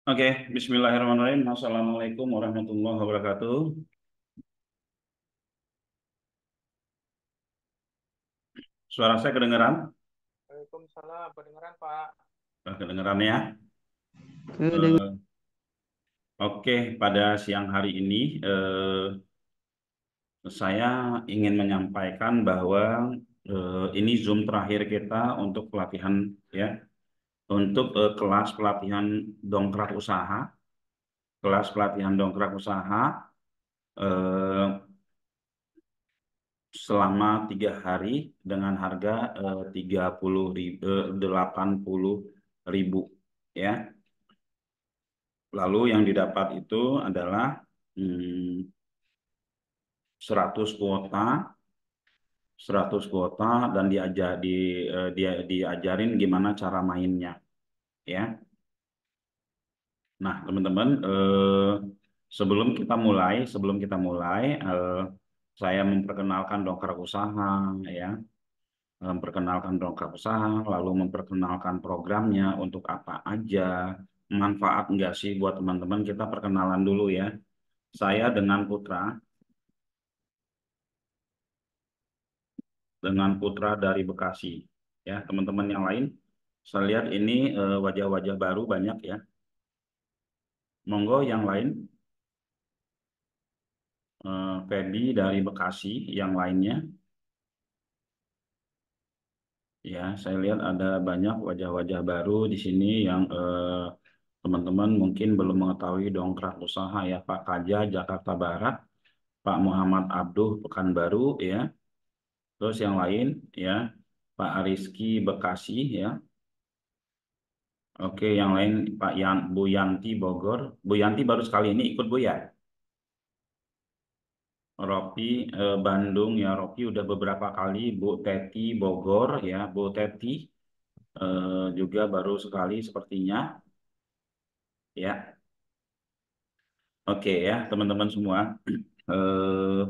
Oke, Bismillahirrahmanirrahim. Assalamualaikum warahmatullahi wabarakatuh. Suara saya kedengeran? Waalaikumsalam, kedengeran Pak. Kedengeran ya. Kedengar. Eh, oke, pada siang hari ini saya ingin menyampaikan bahwa ini Zoom terakhir kita untuk pelatihan ya, untuk kelas pelatihan dongkrak usaha, kelas pelatihan dongkrak usaha eh, selama 3 hari dengan harga 80.000 ya. Lalu yang didapat itu adalah 100 kuota, 100 kuota dan diajarin gimana cara mainnya ya. Nah, teman-teman sebelum kita mulai saya memperkenalkan dongkrak usaha ya. Memperkenalkan dongkrak usaha, lalu memperkenalkan programnya untuk apa aja, manfaat enggak sih buat teman-teman, kita perkenalan dulu ya. Saya dengan Putra dari Bekasi. Ya, teman-teman yang lain, saya lihat ini wajah-wajah baru banyak ya. Monggo yang lain, Feby dari Bekasi, yang lainnya. Ya, saya lihat ada banyak wajah-wajah baru di sini yang teman-teman mungkin belum mengetahui dongkrak usaha ya. Pak Kaja, Jakarta Barat, Pak Muhammad Abduh, Pekanbaru ya. Terus yang lain ya, Pak Rizky Bekasi ya. Oke, yang lain Bu Yanti Bogor. Bu Yanti baru sekali ini ikut Bu ya. Ropi Bandung ya. Ropi udah beberapa kali. Bu Teti Bogor ya. Bu Teti juga baru sekali sepertinya ya. Oke ya teman-teman semua. Eh,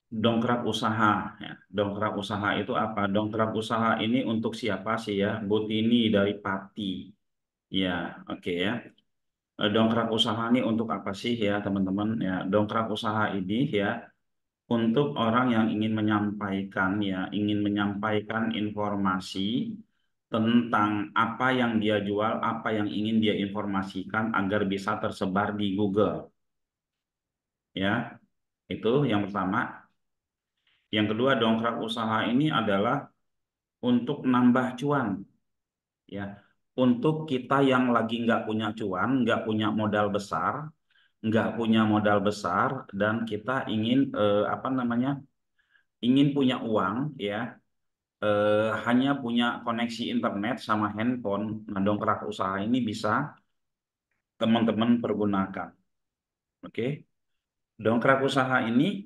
Dongkrak usaha ya. Dongkrak usaha itu apa? Dongkrak usaha ini untuk siapa sih ya? Bu Tini dari Pati. Ya, oke ya. Dongkrak usaha ini untuk apa sih ya teman-teman ya? Dongkrak usaha ini ya untuk orang yang ingin menyampaikan informasi tentang apa yang dia jual, apa yang ingin dia informasikan agar bisa tersebar di Google. Ya, itu yang pertama. Yang kedua, dongkrak usaha ini adalah untuk nambah cuan. Ya, untuk kita yang lagi nggak punya cuan, nggak punya modal besar, dan kita ingin apa namanya, ingin punya uang, ya, hanya punya koneksi internet sama handphone. Nah, dongkrak usaha ini bisa teman-teman pergunakan. Oke, dongkrak usaha ini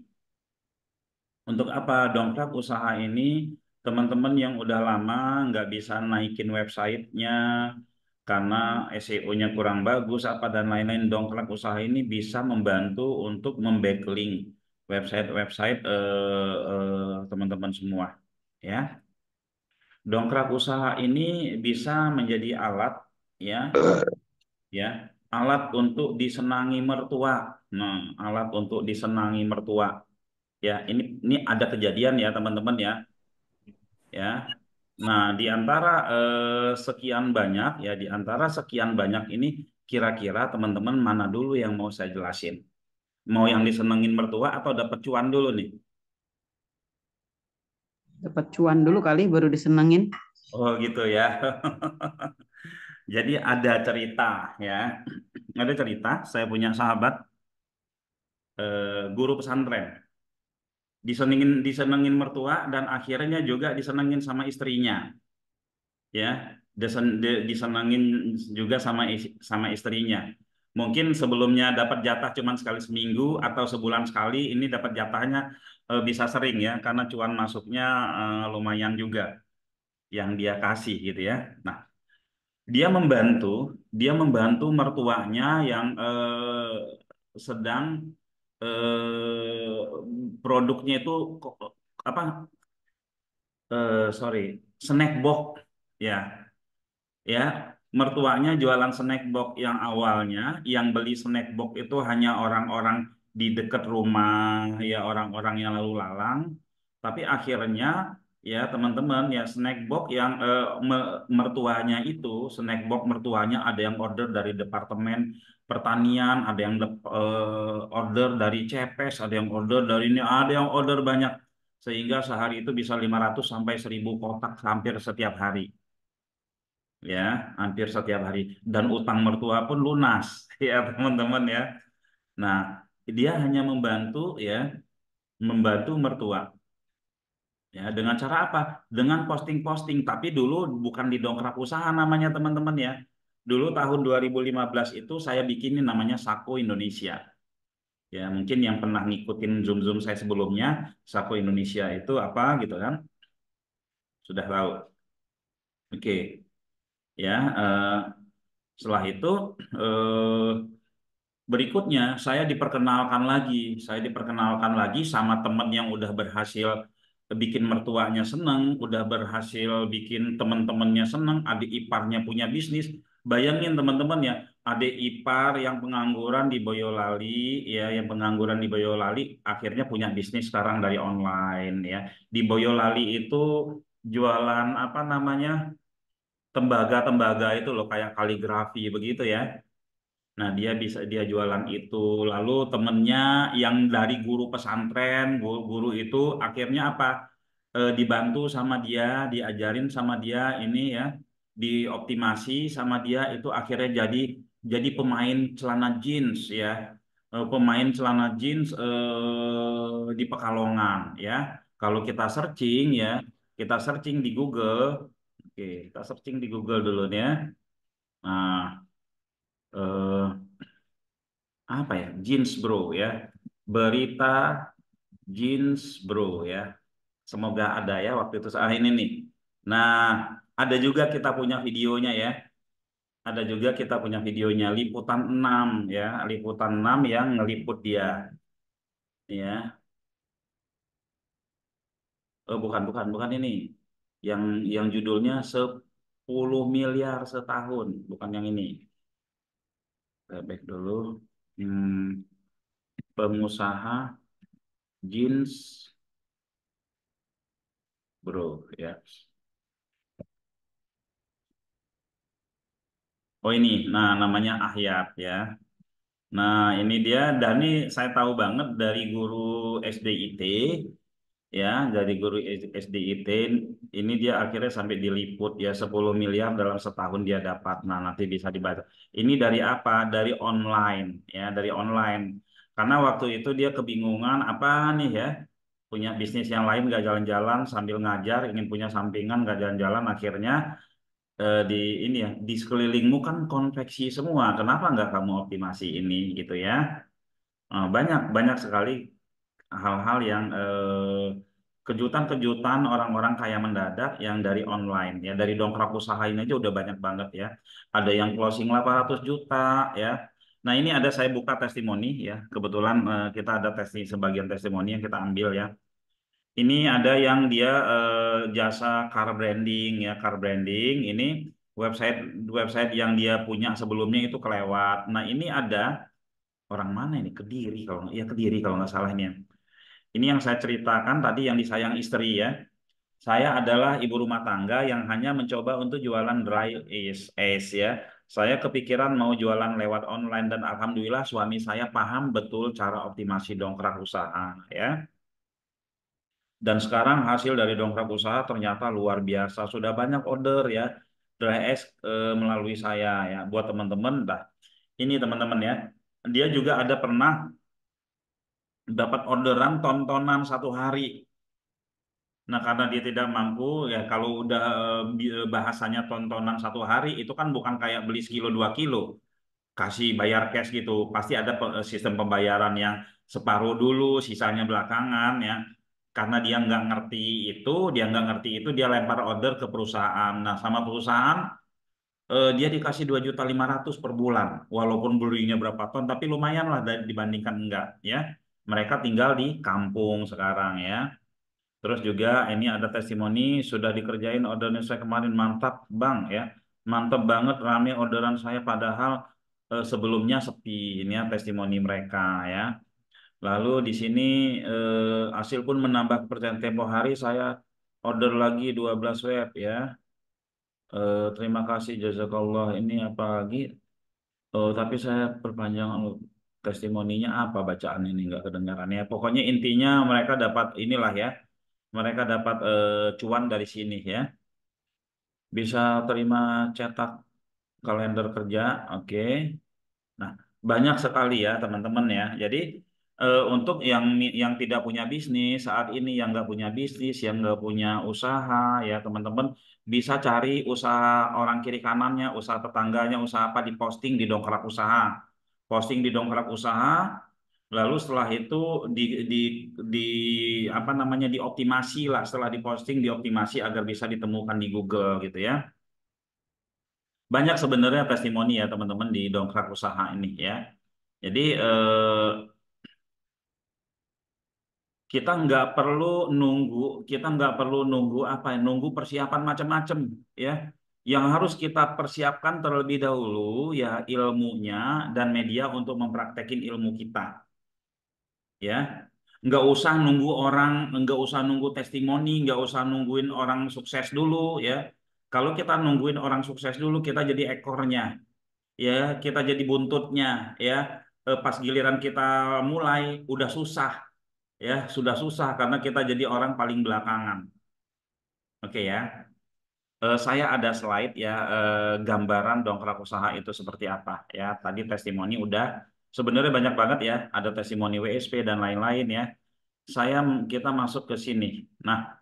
untuk apa? Dongkrak usaha ini teman-teman yang udah lama nggak bisa naikin websitenya karena SEO-nya kurang bagus apa dan lain-lain. Dongkrak usaha ini bisa membantu untuk membacklink website-website teman-teman semua. Ya, dongkrak usaha ini bisa menjadi alat ya, ya, alat untuk disenangi mertua. Nah, alat untuk disenangi mertua. Ya, ini ada kejadian ya teman-teman ya, ya. Nah, di antara sekian banyak ini kira-kira teman-teman mana dulu yang mau saya jelasin? Mau yang disenengin mertua atau dapat cuan dulu nih? Dapat cuan dulu kali baru disenengin. Oh, gitu ya. Jadi ada cerita ya. Ada cerita, saya punya sahabat guru pesantren. Disenengin mertua dan akhirnya juga disenengin sama istrinya. Ya, disenangin juga sama istrinya. Mungkin sebelumnya dapat jatah cuma sekali seminggu atau sebulan sekali, ini dapat jatahnya bisa sering ya, karena cuan masuknya lumayan juga yang dia kasih gitu ya. Nah, dia membantu, dia membantu mertuanya yang sedang produknya itu apa? Sorry, snack box ya. ya, mertuanya jualan snack box yang awalnya yang beli snack box itu hanya orang-orang di dekat rumah, ya orang-orang yang lalu lalang, tapi akhirnya ya teman-teman ya snack box yang mertuanya itu snack box mertuanya ada yang order dari departemen pertanian, ada yang order dari CPS, ada yang order dari ini, ada yang order banyak sehingga sehari itu bisa 500 sampai 1000 kotak hampir setiap hari, ya hampir setiap hari, dan utang mertua pun lunas ya teman-teman ya. Nah, dia hanya membantu ya, membantu mertua ya dengan cara apa? Dengan posting-posting, tapi dulu bukan di dongkrak usaha namanya teman-teman ya. Dulu tahun 2015 itu saya bikinin namanya Sako Indonesia. Ya, mungkin yang pernah ngikutin Zoom-Zoom saya sebelumnya, Sako Indonesia itu apa gitu kan? Sudah tahu. Oke, ya. Setelah itu eh, berikutnya saya diperkenalkan lagi. Saya diperkenalkan lagi sama temen yang udah berhasil bikin mertuanya seneng, udah berhasil bikin teman-temannya seneng, adik iparnya punya bisnis. Bayangin teman-teman ya, adik ipar yang pengangguran di Boyolali, ya yang pengangguran di Boyolali akhirnya punya bisnis sekarang dari online ya. Di Boyolali itu jualan apa namanya? Tembaga-tembaga itu loh kayak kaligrafi begitu ya. Nah, dia jualan itu. Lalu temennya yang dari guru pesantren, guru itu akhirnya apa? Dibantu sama dia, diajarin sama dia ini ya, dioptimasi sama dia itu akhirnya jadi pemain celana jeans ya. Pemain celana jeans di Pekalongan ya. Kalau kita searching ya, kita searching di Google. Oke, kita searching di Google dulu ya. Nah, eh, apa ya jeans bro ya, berita jeans bro ya, semoga ada ya waktu itu saat ini nih. Nah, ada juga kita punya videonya ya, ada juga kita punya videonya liputan 6 ya, liputan 6 yang ngeliput dia ya. Bukan bukan bukan ini yang judulnya 10 miliar setahun, bukan yang ini. Back dulu. Hmm, pengusaha jeans bro ya. Oh ini, nah namanya Ahyat ya. Nah ini dia, dan ini saya tahu banget dari guru SDIT ya, dari guru SDIT ini dia akhirnya sampai diliput ya 10 miliar dalam setahun dia dapat. Nah nanti bisa dibaca. Ini dari apa? Dari online ya, dari online. Karena waktu itu dia kebingungan apa nih ya, punya bisnis yang lain nggak jalan-jalan sambil ngajar, ingin punya sampingan nggak jalan-jalan, akhirnya di ini ya di sekelilingmu kan konveksi semua, kenapa nggak kamu optimasi ini gitu ya. Banyak banyak sekali hal-hal yang kejutan-kejutan orang-orang kaya mendadak yang dari online ya, dari dongkrak usaha ini aja udah banyak banget ya, ada yang closing 800 juta ya. Nah ini ada saya buka testimoni ya, kebetulan kita ada sebagian testimoni yang kita ambil ya. Ini ada yang dia jasa car branding ya, car branding. Ini website website yang dia punya sebelumnya itu kelewat. Nah, ini ada orang mana ini? Kediri kalau ya Kediri kalau nggak salah ini ya. Ini yang saya ceritakan tadi yang disayang istri ya. Saya adalah ibu rumah tangga yang hanya mencoba untuk jualan dry ice ya. Saya kepikiran mau jualan lewat online dan alhamdulillah suami saya paham betul cara optimasi dongkrak usaha ya. Dan sekarang hasil dari dongkrak usaha ternyata luar biasa. Sudah banyak order ya dry ice melalui saya ya. Buat teman-teman, dah ini teman-teman ya. Dia juga ada pernah dapat orderan tontonan satu hari. Nah, karena dia tidak mampu ya, kalau udah bahasanya tontonan satu hari itu kan bukan kayak beli sekilo 2 kilo, kasih bayar cash gitu. Pasti ada sistem pembayaran yang separuh dulu, sisanya belakangan ya. Karena dia nggak ngerti itu, dia lempar order ke perusahaan. Nah, sama perusahaan dia dikasih 2.500.000 per bulan. Walaupun belinya berapa ton, tapi lumayan lah dibandingkan enggak ya. Mereka tinggal di kampung sekarang ya. Terus juga ini ada testimoni sudah dikerjain ordernya saya kemarin, mantap Bang ya. Mantep banget rame orderan saya padahal sebelumnya sepi ini ya testimoni mereka ya. Lalu di sini hasil pun menambah kepercayaan tempo hari saya order lagi 12 web ya. Terima kasih jazakallah ini apa lagi? Tapi saya perpanjang testimoninya apa bacaan ini nggak kedengaran ya. Pokoknya intinya mereka dapat inilah ya. Mereka dapat cuan dari sini ya. Bisa terima cetak kalender kerja, oke. Nah, banyak sekali ya teman-teman ya. Jadi untuk yang tidak punya bisnis saat ini, yang nggak punya bisnis, yang nggak punya usaha ya teman-teman bisa cari usaha orang kiri kanannya, usaha tetangganya, usaha apa diposting di dongkrak usaha, posting di dongkrak usaha. Lalu setelah itu di di di apa namanya dioptimasi lah setelah diposting dioptimasi agar bisa ditemukan di Google gitu ya. Banyak sebenarnya testimoni ya teman-teman di dongkrak usaha ini ya. Jadi kita nggak perlu nunggu, kita nggak perlu nunggu apa ya, nunggu persiapan macam-macam ya. Yang harus kita persiapkan terlebih dahulu ya ilmunya dan media untuk mempraktekin ilmu kita ya. Nggak usah nunggu testimoni, nggak usah nungguin orang sukses dulu ya. Kalau kita nungguin orang sukses dulu, kita jadi ekornya ya, kita jadi buntutnya ya. Pas giliran kita mulai udah susah ya, sudah susah karena kita jadi orang paling belakangan. Oke ya. Saya ada slide ya, gambaran dongkrak usaha itu seperti apa ya. Tadi testimoni udah sebenarnya banyak banget ya, ada testimoni WSP dan lain-lain ya. Kita masuk ke sini. Nah,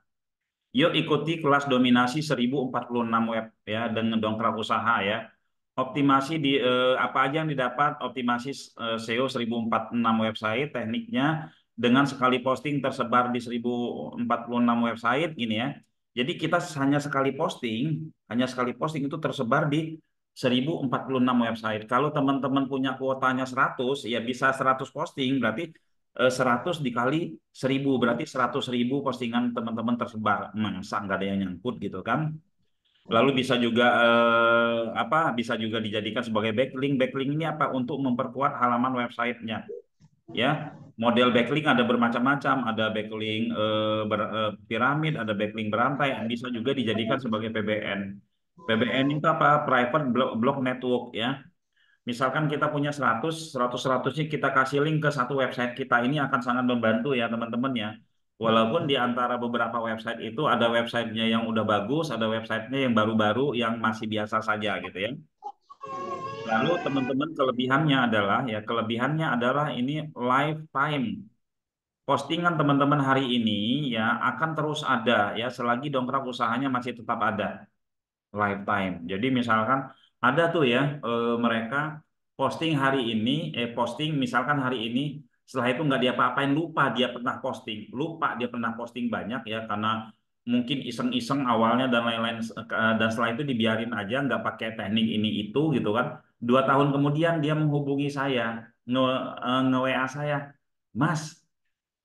yuk ikuti kelas dominasi 1046 web ya dengan dongkrak usaha ya. Optimasi di apa aja yang didapat optimasi SEO 1046 website tekniknya dengan sekali posting tersebar di 1046 website gini ya. Jadi kita hanya sekali posting itu tersebar di 1046 website. Kalau teman-teman punya kuotanya 100 ya bisa 100 posting berarti 100 dikali 1000 berarti 100.000 postingan teman-teman tersebar. Masa nggak ada yang nyangkut gitu kan? Lalu bisa juga bisa juga dijadikan sebagai backlink. Backlink ini apa? Untuk memperkuat halaman websitenya. Ya, model backlink ada bermacam-macam. Ada backlink piramid, ada backlink berantai. Bisa juga dijadikan sebagai PBN. PBN itu apa? Private Block Network ya. Misalkan kita punya 100-nya kita kasih link ke satu website kita ini akan sangat membantu ya teman-teman ya. Walaupun di antara beberapa website itu ada websitenya yang udah bagus, ada websitenya yang baru-baru yang masih biasa saja gitu ya. Lalu teman-teman kelebihannya adalah ini lifetime. Postingan teman-teman hari ini ya akan terus ada ya selagi dongkrak usahanya masih tetap ada lifetime. Jadi misalkan ada tuh ya mereka posting misalkan hari ini setelah itu nggak dia apa-apain lupa dia pernah posting banyak ya karena mungkin iseng-iseng awalnya dan lain-lain dan setelah itu dibiarin aja nggak pakai teknik ini itu gitu kan 2 tahun kemudian dia menghubungi saya nge WA saya Mas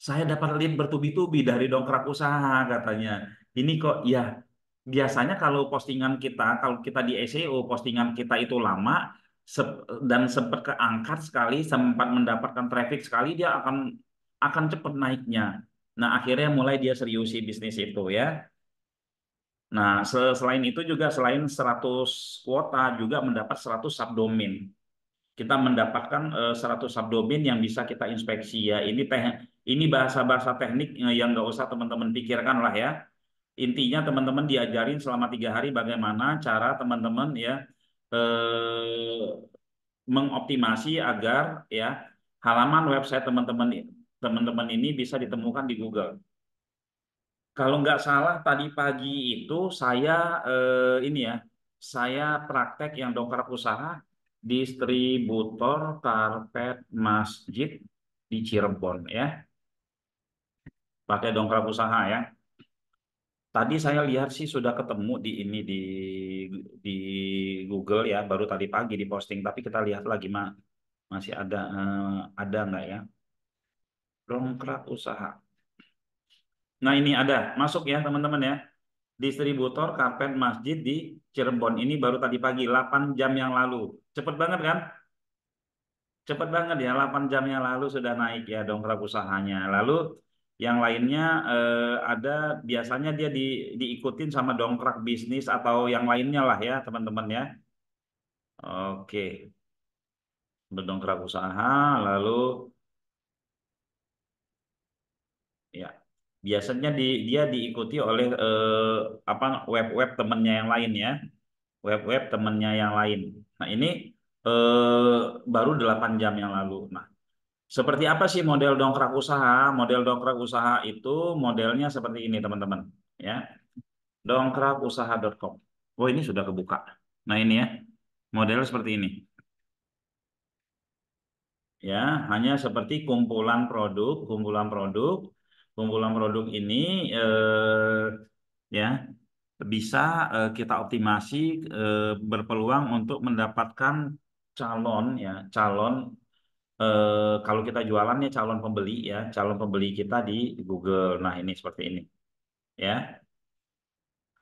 saya dapat lead bertubi-tubi dari dongkrak usaha katanya. Ini kok ya biasanya kalau kita di SEO postingan kita itu lama dan sempat keangkat sekali, sempat mendapatkan traffic sekali dia akan cepat naiknya. Nah, akhirnya mulai dia seriusi bisnis itu ya. Nah, selain itu juga selain 100 kuota juga mendapat 100 subdomain kita mendapatkan 100 subdomain yang bisa kita inspeksi ya. Ini bahasa-bahasa teknik yang nggak usah teman-teman pikirkan lah ya. Intinya teman-teman diajarin selama 3 hari bagaimana cara teman-teman ya mengoptimasi agar ya halaman website teman-teman ini bisa ditemukan di Google. Kalau nggak salah tadi pagi itu saya ini ya, saya praktek yang dongkrak usaha distributor karpet masjid di Cirebon ya, pakai dongkrak usaha ya. Tadi saya lihat sih sudah ketemu di Google ya, baru tadi pagi di posting. Tapi kita lihat lagi masih ada nggak ya dongkrak usaha. Nah ini ada masuk ya teman-teman ya. distributor karpet masjid di Cirebon. Ini baru tadi pagi, 8 jam yang lalu. Cepet banget kan? Cepet banget ya, 8 jam yang lalu sudah naik ya dongkrak usahanya. Lalu yang lainnya ada biasanya dia diikutin sama dongkrak bisnis atau yang lainnya lah ya teman-teman ya. Oke, berdongkrak usaha, lalu ya biasanya dia diikuti oleh apa web-web temennya yang lain ya, web-web temennya yang lain. Nah ini baru 8 jam yang lalu. Nah, seperti apa sih model dongkrak usaha? Model dongkrak usaha itu modelnya seperti ini teman-teman ya. Dongkrakusaha.com. Oh ini sudah kebuka. Nah ini ya, model seperti ini. Ya, hanya seperti kumpulan produk ini ya bisa kita optimasi berpeluang untuk mendapatkan calon ya, calon kalau kita jualannya calon pembeli ya, calon pembeli kita di Google. Nah ini seperti ini ya.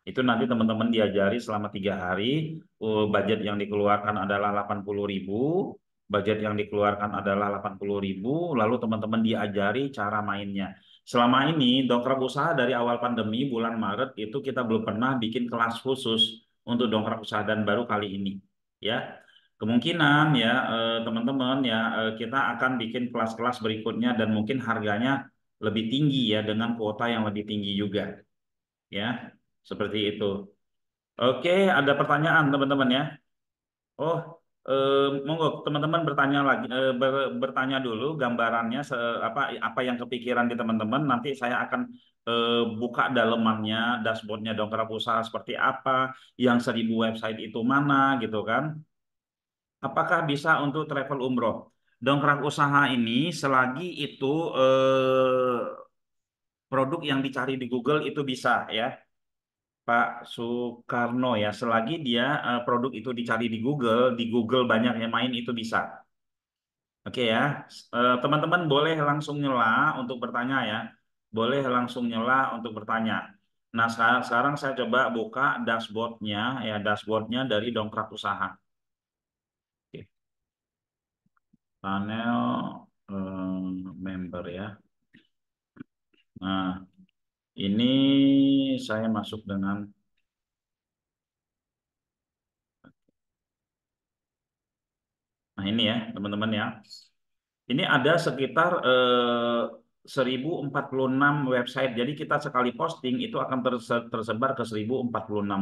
Itu nanti teman-teman diajari selama 3 hari. Budget yang dikeluarkan adalah 80.000. Budget yang dikeluarkan adalah 80.000. Lalu teman-teman diajari cara mainnya. Selama ini dongkrak usaha dari awal pandemi bulan Maret itu kita belum pernah bikin kelas khusus untuk dongkrak usaha dan baru kali ini. Ya, kemungkinan ya teman-teman ya kita akan bikin kelas-kelas berikutnya dan mungkin harganya lebih tinggi ya dengan kuota yang lebih tinggi juga ya. Seperti itu. Oke, ada pertanyaan teman-teman ya. Oh, monggo teman-teman bertanya lagi, bertanya dulu gambarannya apa yang kepikiran di teman-teman. Nanti saya akan buka dalemannya, dashboardnya dongkrak usaha seperti apa, yang 1.000 website itu mana, gitu kan? Apakah bisa untuk travel umroh? Dongkrak usaha ini selagi itu produk yang dicari di Google itu bisa ya. Pak Soekarno ya, selagi dia produk itu dicari di Google banyak yang main itu bisa. Oke ya, teman-teman boleh langsung nyela untuk bertanya ya, boleh langsung nyela untuk bertanya. Nah sekarang saya coba buka dashboardnya ya, dashboardnya dari dongkrak usaha. Oke. Panel member ya. Nah ini saya masuk dengan, nah ini ya teman-teman ya. Ini ada sekitar 1046 website. Jadi kita sekali posting itu akan tersebar ke 1046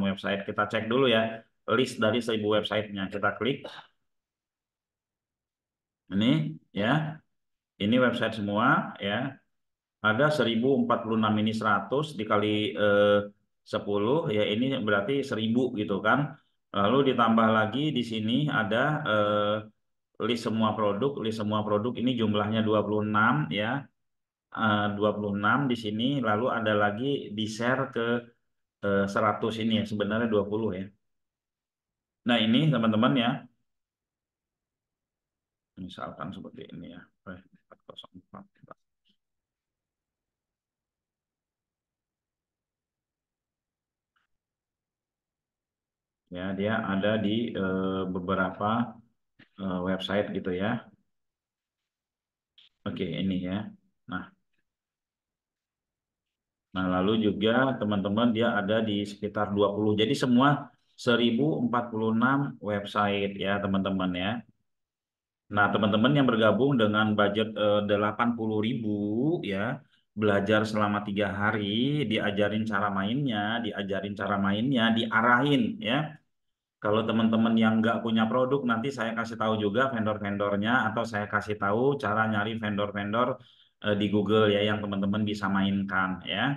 website. Kita cek dulu ya list dari 1.000 websitenya. Kita klik ini ya. Ini website semua ya. Ada 1046 ini 100 dikali 10 ya ini berarti 1.000 gitu kan. Lalu ditambah lagi di sini ada list semua produk ini jumlahnya 26 ya. 26 di sini, lalu ada lagi di share ke 100 ini ya, sebenarnya 20 ya. Nah ini teman-teman ya, misalkan seperti ini ya. 404. Ya, dia ada di beberapa website gitu ya. Oke, ini ya. Nah, lalu juga teman-teman dia ada di sekitar 20. Jadi semua 1046 website ya, teman-teman ya. Nah, teman-teman yang bergabung dengan budget 80.000 ya, belajar selama 3 hari, diajarin cara mainnya, diarahin ya. Kalau teman-teman yang nggak punya produk, nanti saya kasih tahu juga vendor-vendornya, atau saya kasih tahu cara nyari vendor-vendor di Google ya, yang teman-teman bisa mainkan ya.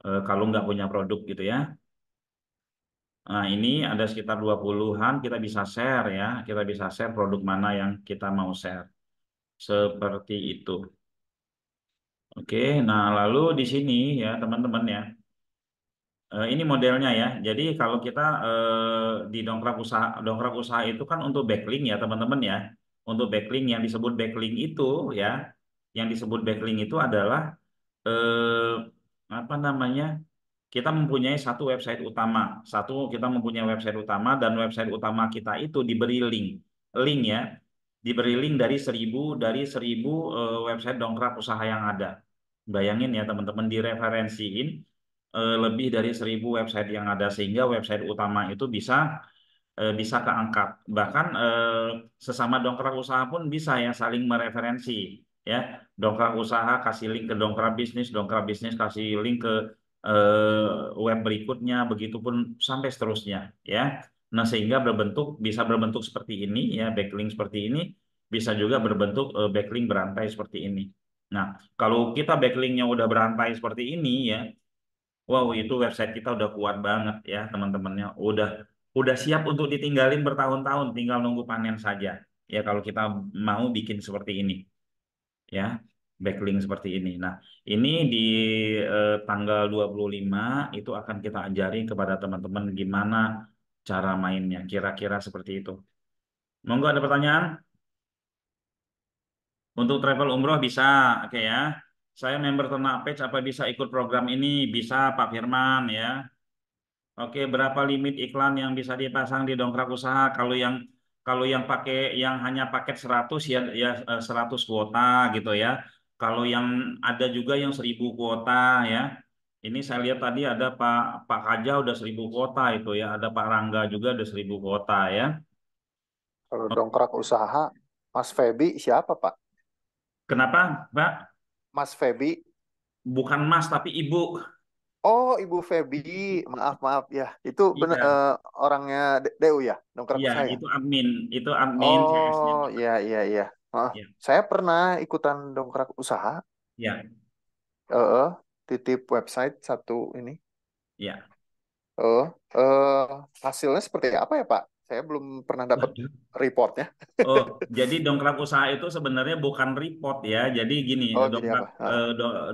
Kalau nggak punya produk gitu ya. Nah, ini ada sekitar 20-an, kita bisa share ya, kita bisa share produk mana yang kita mau share. Seperti itu. Oke, nah lalu di sini ya teman-teman ya, ini modelnya ya. Jadi kalau kita di dongkrak usaha itu kan untuk backlink ya teman-teman ya. Untuk backlink yang disebut backlink itu ya, yang disebut backlink itu adalah apa namanya? kita mempunyai satu website utama. Kita mempunyai website utama dan website utama kita itu diberi link. Link ya, diberi link dari seribu website dongkrak usaha yang ada. Bayangin ya teman-teman direferensiin lebih dari 1.000 website yang ada sehingga website utama itu bisa keangkat. Bahkan sesama dongkrak usaha pun bisa ya saling mereferensi ya. Dongkrak usaha kasih link ke dongkrak bisnis kasih link ke web berikutnya, begitupun sampai seterusnya ya. Nah, sehingga bisa berbentuk seperti ini ya, backlink seperti ini, bisa juga berbentuk backlink berantai seperti ini. Nah, kalau kita backlinknya udah berantai seperti ini ya, wow, itu website kita udah kuat banget ya teman-temannya. Udah siap untuk ditinggalin bertahun-tahun, tinggal nunggu panen saja. Ya kalau kita mau bikin seperti ini, ya backlink seperti ini. Nah, ini di tanggal 25 itu akan kita ajarin kepada teman-teman gimana cara mainnya. Kira-kira seperti itu. Monggo ada pertanyaan? Untuk travel umroh bisa, oke ya. Saya member Ternak Page, apa bisa ikut program ini? Bisa, Pak Firman ya. Oke, berapa limit iklan yang bisa dipasang di dongkrak usaha? Kalau yang hanya paket 100 ya 100 kuota gitu ya. Kalau yang ada juga yang 1.000 kuota ya. Ini saya lihat tadi ada Pak Kaja udah 1.000 kuota itu ya. Ada Pak Rangga juga udah 1.000 kuota ya. Kalau Oke. dongkrak usaha, Mas Feby siapa, Pak? Kenapa, Pak? Mas Feby. Bukan Mas tapi Ibu. Oh, Ibu Feby. Maaf, maaf ya. Itu benar Iya, orangnya DU ya, dongkrak iya usaha ya. itu admin CS-nya. Oh, iya, iya, iya. Maaf. Ya, Saya pernah ikutan dongkrak usaha. ya, Eh, titip website satu ini. ya. Eh, eh, hasilnya seperti apa ya, Pak? Saya belum pernah dapat reportnya. Oh, jadi dongkrak usaha itu sebenarnya bukan report ya. Jadi gini, Oh, jadi apa?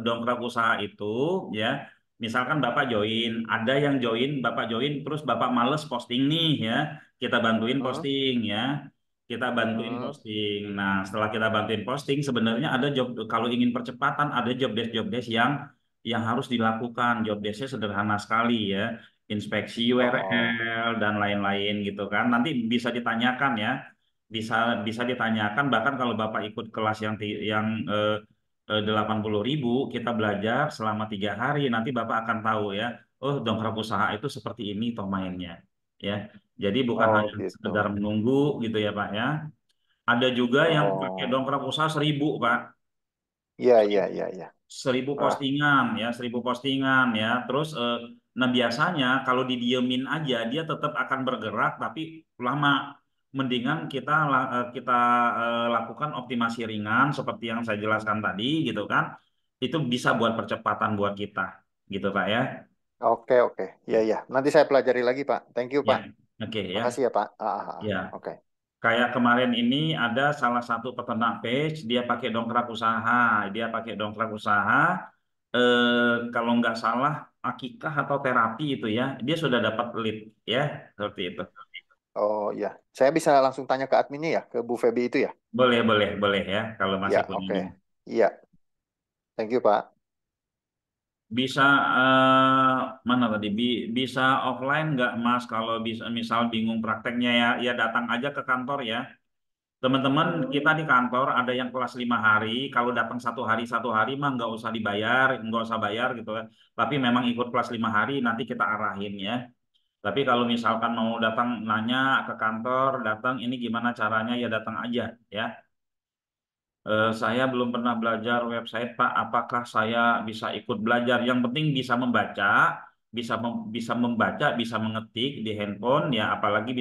dongkrak usaha itu ya. Misalkan Bapak join, ada yang join, Bapak join, terus Bapak males posting nih ya. Kita bantuin Hmm, posting ya. Kita bantuin hmm. posting. Nah, setelah kita bantuin posting, sebenarnya ada job kalau ingin percepatan ada job desk yang harus dilakukan. Job desknya sederhana sekali ya. Inspeksi Oh, URL dan lain-lain gitu kan. Nanti bisa ditanyakan ya bisa bisa ditanyakan bahkan kalau Bapak ikut kelas yang 80.000 kita belajar selama 3 hari nanti Bapak akan tahu ya oh dongkrak usaha itu seperti ini toh mainnya ya jadi bukan oh hanya gitu. sekedar menunggu gitu ya Pak ya ada juga yang pakai Oh, dongkrak usaha 1.000 Pak iya, iya, iya, iya. 1.000 Ah, postingan ya 1.000 postingan ya terus nah biasanya kalau didiemin aja dia tetap akan bergerak tapi lama mendingan kita lakukan optimasi ringan seperti yang saya jelaskan tadi gitu kan itu bisa buat percepatan buat kita gitu Pak ya oke, oke. Iya, iya. Nanti saya pelajari lagi, Pak. Thank you, ya Pak. oke ya Makasih ya, Pak. ya Oke. kayak kemarin ini ada salah satu peternak page dia pakai dongkrak usaha kalau nggak salah akikah atau terapi itu ya dia sudah dapat lead ya seperti itu Oh, iya. Saya bisa langsung tanya ke adminnya ya, ke Bu Feby itu ya? boleh boleh boleh ya kalau masih Iya, punya oke. ini Iya. Thank you, Pak. bisa mana tadi bisa offline nggak Mas kalau bisa misal bingung prakteknya ya ya datang aja ke kantor ya teman-teman kita di kantor ada yang kelas 5 hari kalau datang 1 hari mah nggak usah bayar gitu ya tapi memang ikut kelas 5 hari nanti kita arahin ya. Tapi kalau misalkan mau datang nanya ke kantor, datang ini gimana caranya ya datang aja ya. Saya belum pernah belajar website Pak. Apakah saya bisa ikut belajar? Yang penting bisa membaca, bisa membaca, bisa mengetik di handphone ya. Apalagi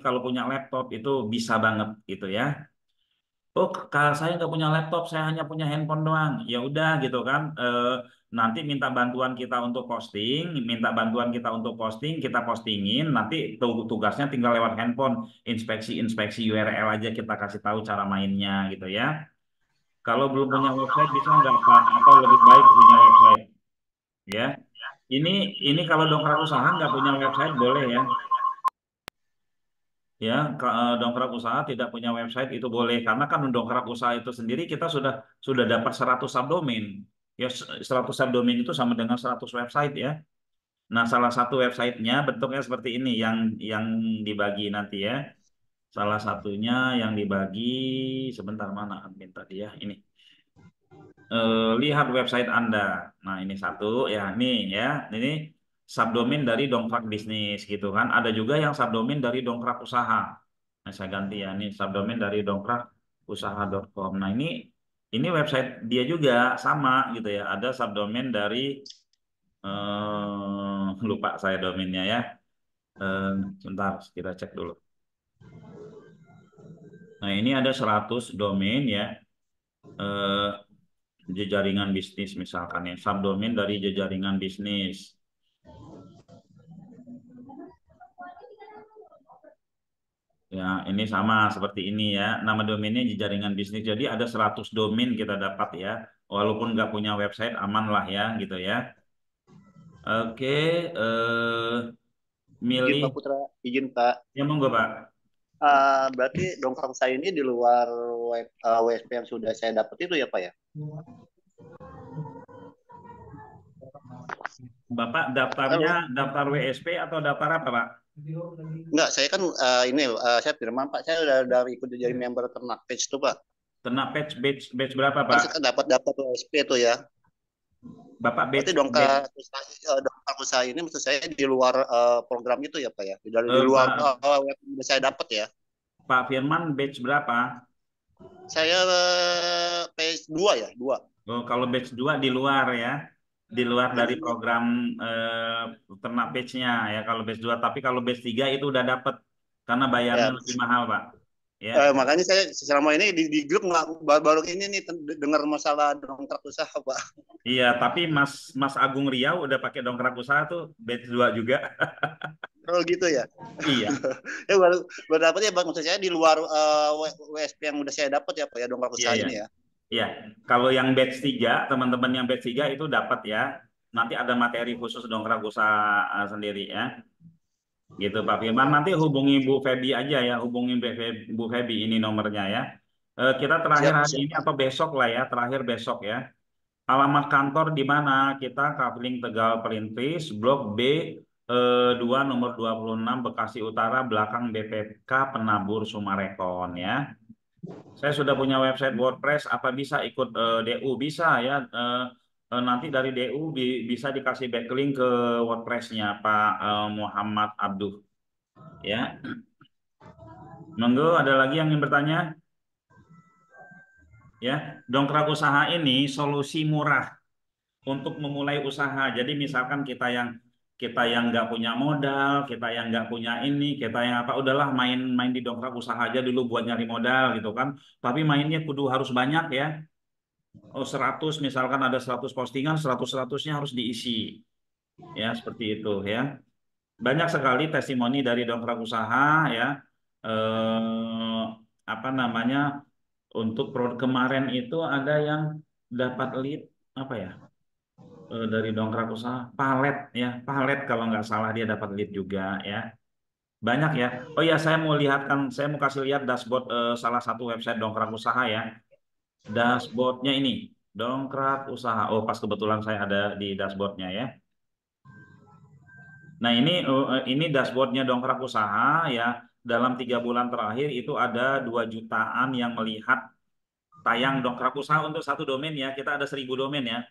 kalau punya laptop itu bisa banget gitu ya. Oh, kalau saya nggak punya laptop, saya hanya punya handphone doang. Ya udah gitu kan. Nanti minta bantuan kita untuk posting, kita postingin. Nanti tugasnya tinggal lewat handphone, inspeksi URL aja kita kasih tahu cara mainnya gitu ya. Kalau belum punya website bisa nggak Pak? Atau lebih baik punya website ya. Ini ini kalau dongkrak usaha nggak punya website boleh ya. Ya, dongkrak usaha tidak punya website itu boleh karena kan dongkrak usaha itu sendiri kita sudah dapat 100 subdomain. Ya 100 subdomain itu sama dengan 100 website ya. Nah, salah satu websitenya bentuknya seperti ini yang dibagi nanti ya. Salah satunya yang dibagi sebentar mana admin tadi ya. Ini. Lihat website Anda. Nah, ini satu ya, nih ya. Ini subdomain dari dongkrak bisnis gitu kan. Ada juga yang subdomain dari dongkrak usaha. Nah, saya ganti ya. Ini subdomain dari dongkrakusaha.com. Nah, ini website dia juga sama gitu ya. Ada subdomain dari lupa saya domainnya ya. Sebentar, kita cek dulu. Nah, ini ada 100 domain ya. Eh, Jejaringan bisnis misalkan ya, subdomain dari jejaringan bisnis. Ya, ini sama seperti ini ya. Nama domainnya jejaringan bisnis. Jadi ada 100 domain kita dapat ya. Walaupun nggak punya website, aman lah ya gitu ya. Oke, Izin milih. Pak Putra, izin Pak. Ya monggo Pak. Berarti dongkrak saya ini di luar WSP yang sudah saya dapat itu ya Pak ya? Bapak daftarnya daftar WSP atau daftar apa Pak? Enggak, saya kan saya Firman Pak, saya udah ikut jadi member Ternak Page tuh Pak. Ternak batch berapa Kan Pak? saya dapat WSP tuh ya. Bapak Berarti batch dongkrak usaha ini maksud saya di luar program itu ya Pak ya? Di luar web yang saya dapat ya. Pak Firman batch berapa? Saya page 2 ya, 2. Oh, kalau batch 2 di luar ya. Di luar dari program ternak batch-nya ya kalau batch 2. Tapi kalau batch 3 itu udah dapat karena bayarnya Ya. lebih mahal, Pak. Ya. Makanya saya selama ini di grup baru ini nih dengar masalah dongkrak usaha Pak. Iya, tapi Mas Agung Riau udah pakai dongkrak usaha tuh batch 2 juga. Oh gitu ya. Iya. Ya baru dapat ya maksud saya di luar WSP yang udah saya dapat ya Pak ya dongkrak usaha ini ya. Iya, kalau yang batch 3, teman-teman yang batch 3 itu dapat ya. Nanti ada materi khusus dongkrak usaha sendiri ya. Gitu Pak Firman. Nanti hubungi Bu Febi aja ya, hubungi Bu Febi ini nomornya ya. Kita terakhir hari ini atau besok lah ya, terakhir besok ya. Alamat kantor di mana? Kita Kavling Tegal Perintis, Blok B 2 nomor 26 Bekasi Utara, belakang BPK Penabur Sumarekon ya. Saya sudah punya website WordPress, apa bisa ikut DU? Bisa ya. Nanti dari DU bisa dikasih backlink ke WordPress-nya Pak Muhammad Abduh. Ya. Monggo, ada lagi yang ingin bertanya? Ya, dongkrak usaha ini solusi murah untuk memulai usaha. Jadi misalkan kita yang nggak punya modal, kita yang nggak punya ini, kita yang apa, udahlah main di dongkrak usaha aja dulu buat nyari modal gitu kan. Tapi mainnya kudu harus banyak ya. Oh 100 misalkan ada 100 postingan, 100-100-nya harus diisi. Ya, seperti itu ya. Banyak sekali testimoni dari dongkrak usaha ya. Eh, Apa namanya? Untuk produk kemarin itu ada yang dapat lead apa ya? Dari dongkrak usaha palet ya, palet kalau nggak salah dia dapat lead juga ya. Banyak ya. Oh ya, saya mau kasih lihat dashboard salah satu website dongkrak usaha ya. Dashboardnya ini dongkrak usaha. Oh, pas kebetulan saya ada di dashboardnya ya. Nah, ini dashboardnya dongkrak usaha ya. Dalam 3 bulan terakhir itu ada 2 jutaan yang melihat tayang dongkrak usaha untuk satu domain ya. Kita ada 1.000 domain ya.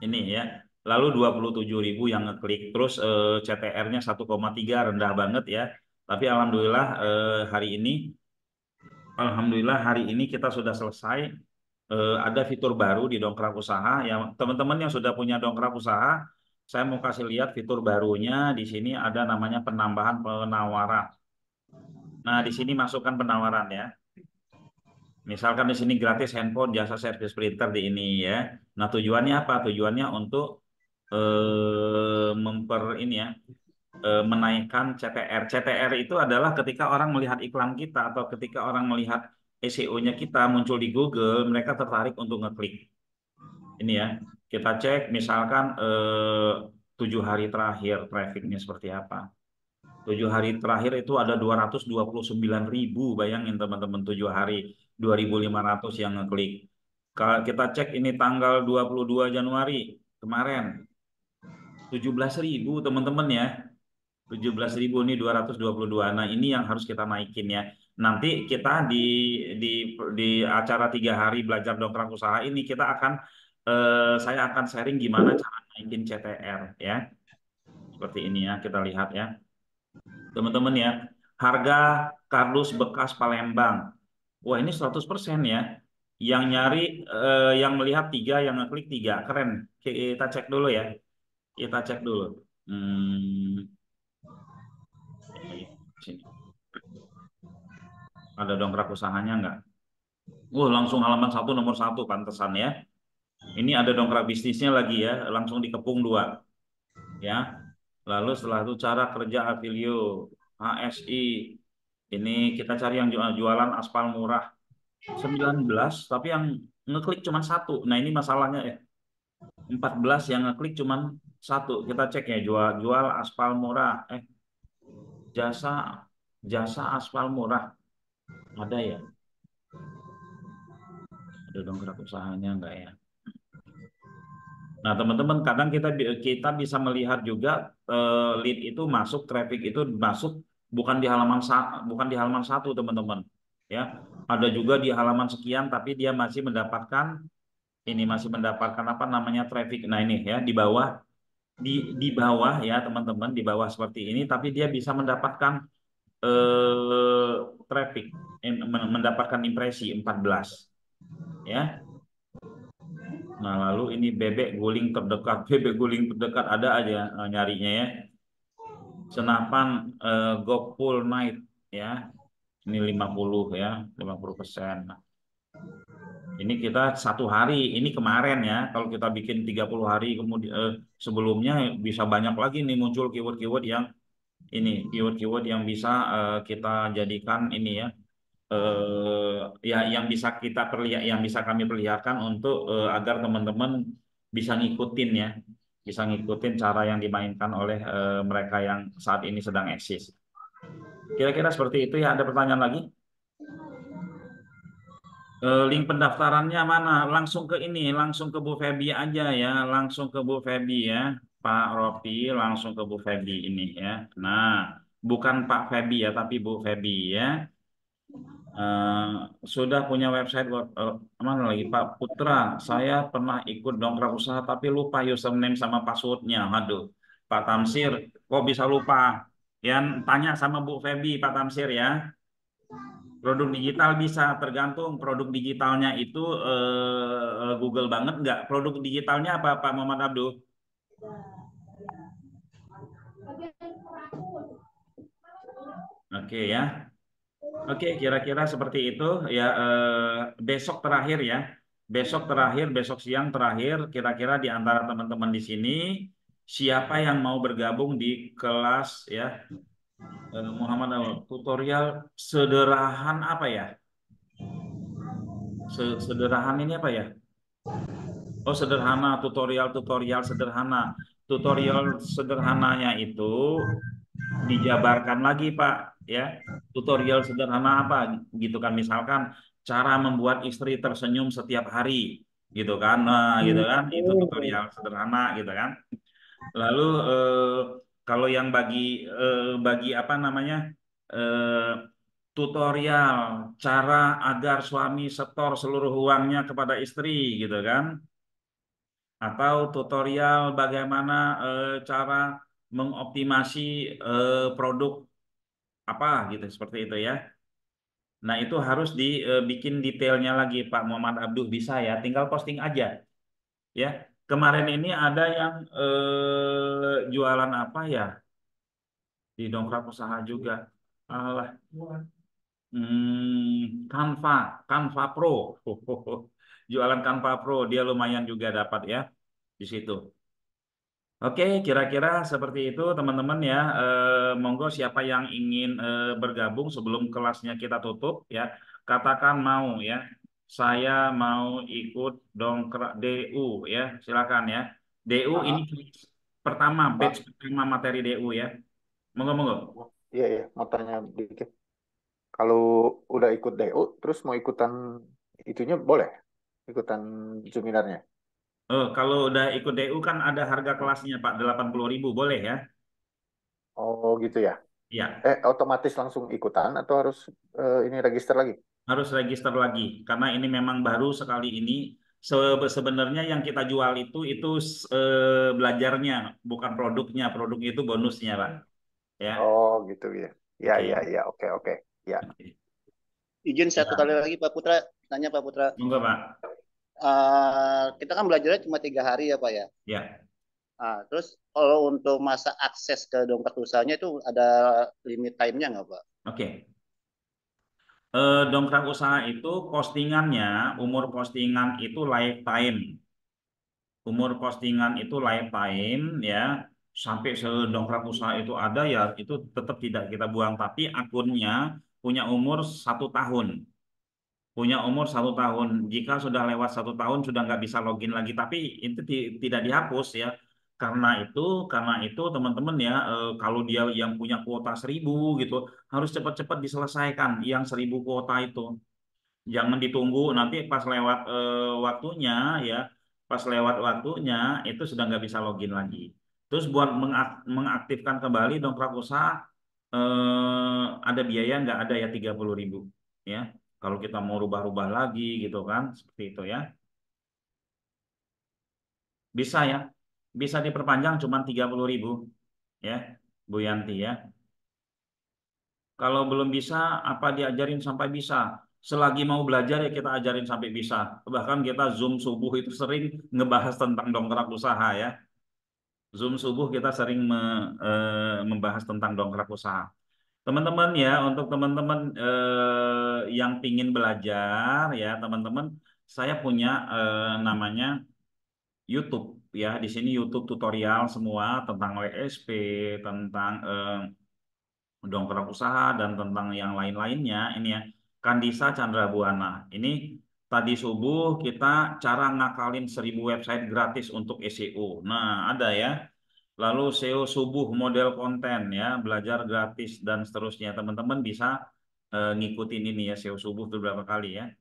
Ini ya. Lalu 27.000 yang ngeklik. Terus CTR-nya 1,3 rendah banget ya. Tapi alhamdulillah hari ini kita sudah selesai. Ada fitur baru di dongkrak usaha. Ya, teman-teman yang sudah punya dongkrak usaha, saya mau kasih lihat fitur barunya. Di sini ada namanya penambahan penawaran. Nah, di sini masukkan penawaran ya. Misalkan di sini gratis handphone, jasa servis printer di ini ya. Nah, tujuannya apa? Tujuannya untuk menaikkan CTR. CTR itu adalah ketika orang melihat iklan kita atau ketika orang melihat SEO-nya kita muncul di Google, mereka tertarik untuk ngeklik. Ini ya, kita cek misalkan 7 hari terakhir trafficnya seperti apa. 7 hari terakhir itu ada 229.000, bayangin teman-teman 7 hari 2.500 yang ngeklik. Kalau kita cek ini tanggal 22 Januari kemarin, 17.000 teman-teman ya. 17.000 ini 222. Nah, ini yang harus kita naikin ya. Nanti kita di di acara 3 hari belajar dongkrak usaha ini kita akan saya akan sharing gimana cara naikin CTR ya. Seperti ini ya, kita lihat ya. Teman-teman ya, harga kardus bekas Palembang. Wah, ini 100% ya. Yang nyari, yang melihat 3, yang ngeklik 3. Keren. Kita cek dulu ya. Kita cek dulu. Hmm, sini. Ada dongkrak usahanya nggak? Langsung halaman 1 nomor 1 pantesan ya. Ini ada dongkrak bisnisnya lagi ya, langsung dikepung 2 ya. Lalu setelah itu cara kerja Avilio, HSI. Ini kita cari yang jualan aspal murah 19, tapi yang ngeklik cuma 1. Nah, ini masalahnya ya. 14 yang ngeklik cuma 1. Kita cek ya, jual aspal murah. Jasa jasa aspal murah ada ya? Ada dongkrak usahanya enggak ya? Nah, teman-teman, kadang kita bisa melihat juga lead itu masuk, traffic itu masuk bukan di halaman 1, teman-teman. Ya, ada juga di halaman sekian, tapi dia masih mendapatkan apa namanya traffic. Nah, ini ya di bawah ya, teman-teman, di bawah seperti ini, tapi dia bisa mendapatkan eh, traffic, mendapatkan impresi 14 ya. Nah, lalu ini bebek guling terdekat. Bebek guling terdekat ada aja nyarinya ya. Senapan Gopul Night ya. Ini 50 ya, 50%. Nah, ini kita 1 hari, ini kemarin ya. Kalau kita bikin 30 hari kemudian sebelumnya bisa banyak lagi nih muncul keyword-keyword yang keyword-keyword yang bisa kita jadikan ini ya. Ya yang bisa yang bisa kami perlihatkan untuk agar teman-teman bisa ngikutin ya, bisa ngikutin cara yang dimainkan oleh mereka yang saat ini sedang eksis. Kira-kira seperti itu ya. Ada pertanyaan lagi? Link pendaftarannya mana? Langsung ke ini, langsung ke Bu Febi aja ya, langsung ke Bu Febi ya, Pak Ropi, langsung ke Bu Febi ini ya. Nah, bukan Pak Febi ya, tapi Bu Febi ya. Eh, sudah punya website mana lagi Pak Putra, saya pernah ikut dongkrak usaha tapi lupa username sama passwordnya. Aduh, Pak Tamsir kok bisa lupa ya? Tanya sama Bu Febi, Pak Tamsir ya. Produk digital bisa tergantung produk digitalnya itu Google banget nggak. Produk digitalnya apa Pak Muhammad Abdul? Oke ya. Oke, kira-kira seperti itu ya. Besok terakhir ya, besok siang terakhir. Kira-kira di antara teman-teman di sini siapa yang mau bergabung di kelas ya, Muhammad Awal tutorial sederhan apa ya? Sederhan ini apa ya? Oh, sederhana, tutorial sederhana. Tutorial sederhananya itu dijabarkan lagi Pak ya. Tutorial sederhana apa gitu kan, misalkan cara membuat istri tersenyum setiap hari gitu kan. Nah, gitu kan, itu tutorial sederhana gitu kan. Lalu kalau yang bagi apa namanya, eh, tutorial cara agar suami setor seluruh uangnya kepada istri gitu kan, atau tutorial bagaimana cara mengoptimasi produk apa gitu, seperti itu ya. Nah, itu harus dibikin detailnya lagi Pak Muhammad Abduh, bisa ya, tinggal posting aja ya. Kemarin ini ada yang jualan apa ya di dongkrak usaha juga. Alah, Canva, Canva Pro. Jualan Canva Pro, dia lumayan juga dapat ya di situ. Oke, kira-kira seperti itu teman-teman ya. Monggo siapa yang ingin bergabung sebelum kelasnya kita tutup ya, katakan mau ya. Saya mau ikut dongkrak DU ya, silakan ya. DU ini Pak, batch Pak, pertama materi DU ya. Monggo, monggo. iya iya, mau tanya dikit. Kalau udah ikut DU, terus mau ikutan itunya boleh? ikutan Zoominarnya? Kalau udah ikut DU kan ada harga kelasnya Pak, 80.000 boleh ya? Oh gitu ya. Iya, Otomatis langsung ikutan atau harus ini register lagi? harus register lagi karena ini memang baru sekali ini. Sebenarnya yang kita jual itu belajarnya, bukan produknya. Produknya itu bonusnya, Pak. Ya, Oh gitu ya. Ya oke. ya ya, oke oke. Ya. Oke. Izin satu kali Ya, lagi Pak Putra, tanya Pak Putra. monggo Pak. Kita kan belajarnya cuma 3 hari ya Pak ya. Ya, Terus kalau untuk masa akses ke dongkrak usahanya itu ada limit time-nya nggak Pak? oke. Dongkrak usaha itu postingannya, umur postingan itu lifetime. Umur postingan itu lifetime ya. Sampai sedongkrak usaha itu ada ya, itu tetap tidak kita buang. Tapi akunnya punya umur 1 tahun. Punya umur 1 tahun. Jika sudah lewat 1 tahun sudah nggak bisa login lagi. Tapi itu tidak dihapus ya. Karena itu teman-teman ya, kalau dia yang punya kuota 1.000 gitu, harus cepat-cepat diselesaikan yang 1.000 kuota itu. Jangan ditunggu nanti pas lewat waktunya ya, pas lewat waktunya itu sudah nggak bisa login lagi. Terus buat mengaktifkan kembali dongkrak usaha ada biaya nggak? Ada ya, 30.000 ya. Kalau kita mau rubah-rubah lagi gitu kan, seperti itu ya. Bisa ya, bisa diperpanjang cuma 30.000 ya, Bu Yanti ya. Kalau belum bisa, apa diajarin sampai bisa. Selagi mau belajar ya kita ajarin sampai bisa. Bahkan kita Zoom subuh itu sering ngebahas tentang dongkrak usaha ya. Zoom subuh kita sering membahas tentang dongkrak usaha. Teman-teman ya, untuk teman-teman yang pingin belajar ya, teman-teman, saya punya namanya YouTube ya. Di sini YouTube tutorial semua tentang WSP, tentang dongkrak usaha dan tentang yang lain-lainnya ini ya. Kandisa Chandra Buana ini tadi subuh kita cara ngakalin 1.000 website gratis untuk SEO. Nah, ada ya. Lalu SEO subuh model konten ya, belajar gratis dan seterusnya. Teman-teman bisa ngikutin ini ya, SEO subuh beberapa kali ya.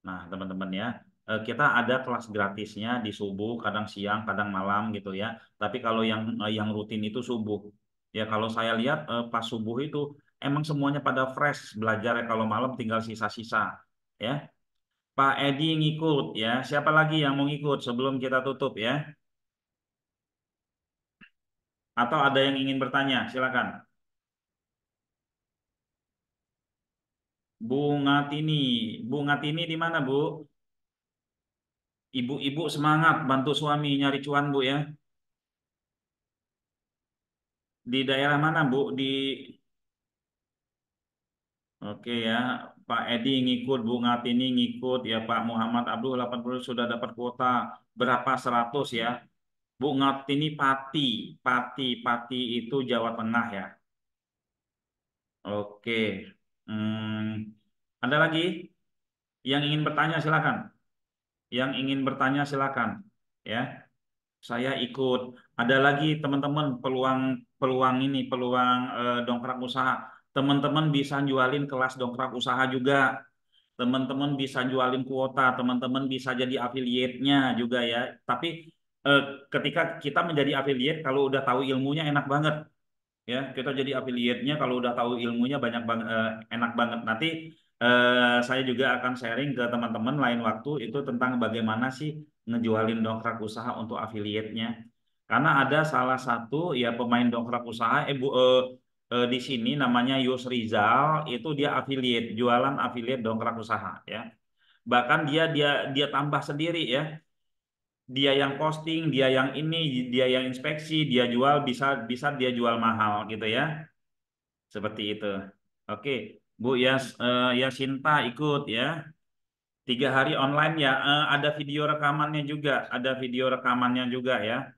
Nah, teman-teman ya, kita ada kelas gratisnya di subuh, kadang siang, kadang malam gitu ya. Tapi kalau yang rutin itu subuh. Ya kalau saya lihat pas subuh itu emang semuanya pada fresh belajar ya. Kalau malam tinggal sisa-sisa ya. Pak Edi ngikut ya. Siapa lagi yang mau ngikut sebelum kita tutup ya? Atau ada yang ingin bertanya? Silakan. Bu Ngatini, Bu Ngatini di mana Bu? Ibu-ibu semangat bantu suami nyari cuan Bu ya. Di daerah mana Bu? Oke ya, Pak Edi ngikut, Bu Ngatini ngikut, ya Pak Muhammad Abdul 80 sudah dapat kuota berapa 100 ya. Bu Ngatini Pati, Pati itu Jawa Tengah ya. Oke. Ada lagi yang ingin bertanya silakan. Yang ingin bertanya silakan. Ya, saya ikut. Ada lagi teman-teman peluang peluang ini peluang dongkrak usaha. Teman-teman bisa jualin kelas dongkrak usaha juga. Teman-teman bisa jualin kuota, teman-teman bisa jadi affiliate-nya juga ya. Tapi eh, ketika kita menjadi affiliate, kalau udah tahu ilmunya enak banget ya. Kita jadi affiliate-nya kalau udah tahu ilmunya banyak banget, enak banget. Nanti saya juga akan sharing ke teman-teman lain waktu itu tentang bagaimana sih ngejualin dongkrak usaha untuk affiliate-nya. Karena ada salah satu ya pemain dongkrak usaha, di sini namanya Yus Rizal, itu dia affiliate, jualan affiliate dongkrak usaha ya. Bahkan dia dia dia tambah sendiri ya. Dia yang posting, dia yang ini, dia yang inspeksi, dia jual bisa bisa dia jual mahal gitu ya. Seperti itu. Oke, Bu Yasinta ikut ya. 3 hari online ya. Ada video rekamannya juga, ada video rekamannya juga ya.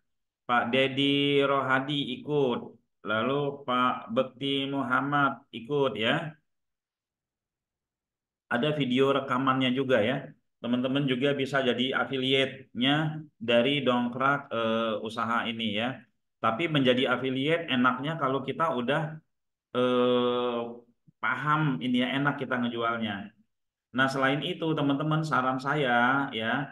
Pak Dedi Rohadi ikut. Lalu Pak Bekti Muhammad ikut ya. Ada video rekamannya juga ya. Teman-teman juga bisa jadi affiliate-nya dari dongkrak usaha ini ya. Tapi menjadi affiliate enaknya kalau kita udah paham ini ya, enak kita ngejualnya. Nah, selain itu teman-teman saran saya ya,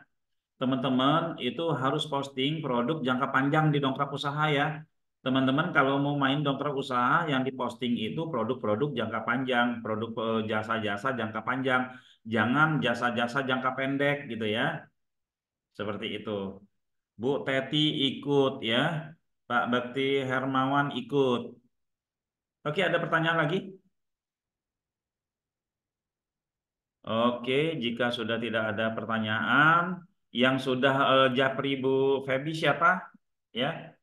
teman-teman itu harus posting produk jangka panjang di Dongkrak Usaha ya. Teman-teman kalau mau main Dongkrak Usaha yang diposting itu produk-produk jangka panjang, produk jasa-jasa jangka panjang, jangan jasa-jasa jangka pendek gitu ya. Seperti itu. Bu Teti ikut ya. Pak Bakti Hermawan ikut. Oke, ada pertanyaan lagi? Oke, jika sudah tidak ada pertanyaan, yang sudah japri Bu Febi siapa? Ya,